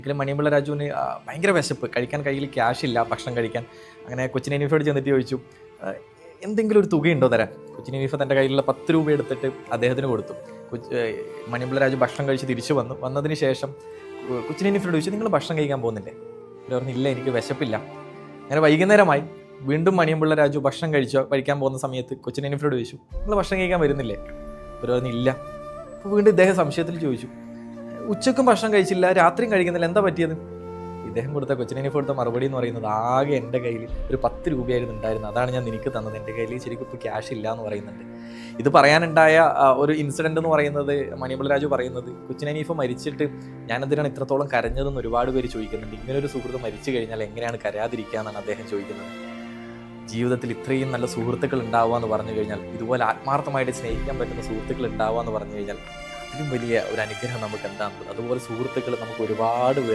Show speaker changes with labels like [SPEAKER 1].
[SPEAKER 1] എങ്കിലും മണിയമ്പിള്ള രാജുവിന് ഭയങ്കര വിശപ്പ്, കഴിക്കാൻ കയ്യിൽ ക്യാഷ് ഇല്ല ഭക്ഷണം കഴിക്കാൻ. അങ്ങനെ കൊച്ചിൻ ഹനീഫയോട് ചെന്നിട്ട് ചോദിച്ചു, എന്തെങ്കിലും ഒരു തുകയുണ്ടോ തരാൻ? കൊച്ചിൻ ഹനീഫ തൻ്റെ കയ്യിലുള്ള 10 രൂപ എടുത്തിട്ട് അദ്ദേഹത്തിന് കൊടുത്തു. മണിയമ്പിള്ള രാജു ഭക്ഷണം കഴിച്ച് തിരിച്ചു വന്നതിന് ശേഷം കൊച്ചിൻ ഹനീഫയോട് ചോദിച്ചു, നിങ്ങൾ ഭക്ഷണം കഴിക്കാൻ പോകുന്നില്ലേ? അവർ പറഞ്ഞു, ഇല്ല, എനിക്ക് വിശപ്പില്ല. അങ്ങനെ വൈകുന്നേരമായി. വീണ്ടും മണിയമ്പിള്ള രാജു ഭക്ഷണം കഴിക്കാൻ പോകുന്ന സമയത്ത് കൊച്ചിൻ ഹനീഫയോട് ചോദിച്ചു, നിങ്ങൾ ഭക്ഷണം കഴിക്കാൻ വരുന്നില്ലേ? അവർ പറഞ്ഞു, ഇല്ല. അപ്പോൾ വീണ്ടും ഇദ്ദേഹം സംശയത്തിൽ ചോദിച്ചു, ഉച്ചക്കും ഭക്ഷണം കഴിച്ചില്ല, രാത്രിയും കഴിക്കുന്നില്ല, എന്താ പറ്റിയത്? ഇദ്ദേഹം കൊടുത്ത കൊച്ചിൻ ഹനീഫ കൊടുത്ത മറുപടി എന്ന് പറയുന്നത്, ആകെ എൻ്റെ കയ്യിൽ ഒരു 10 രൂപയായിരുന്നു ഉണ്ടായിരുന്നത്, അതാണ് ഞാൻ നിനക്ക് തന്നത്, എൻ്റെ കയ്യിൽ ശരിക്കും ഇപ്പോൾ ക്യാഷ് ഇല്ല എന്ന് പറയുന്നുണ്ട്. ഇത് പറയാനുണ്ടായ ഒരു ഇൻസിഡൻ്റ് എന്ന് പറയുന്നത്, മണിയമ്പിള്ള രാജു പറയുന്നത്, കൊച്ചിൻ ഹനീഫ മരിച്ചിട്ട് ഞാനെന്തിനാണ് ഇത്രത്തോളം കരഞ്ഞതെന്ന് ഒരുപാട് പേര് ചോദിക്കുന്നുണ്ട്. ഇങ്ങനൊരു സുഹൃത്ത് മരിച്ചു കഴിഞ്ഞാൽ എങ്ങനെയാണ് കരയാതിരിക്കുക എന്നാണ് അദ്ദേഹം ചോദിക്കുന്നത്. ജീവിതത്തിൽ ഇത്രയും നല്ല സുഹൃത്തുക്കൾ ഉണ്ടാവുക എന്ന് പറഞ്ഞു കഴിഞ്ഞാൽ, ഇതുപോലെ ആത്മാർത്ഥമായിട്ട് സ്നേഹിക്കാൻ പറ്റുന്ന സുഹൃത്തുക്കൾ ഉണ്ടാവുക എന്ന് പറഞ്ഞു കഴിഞ്ഞാൽ അതിലും വലിയ ഒരു അനുഗ്രഹം നമുക്ക് എന്താണെന്നുള്ളത്. അതുപോലെ സുഹൃത്തുക്കൾ നമുക്ക് ഒരുപാട് പേർ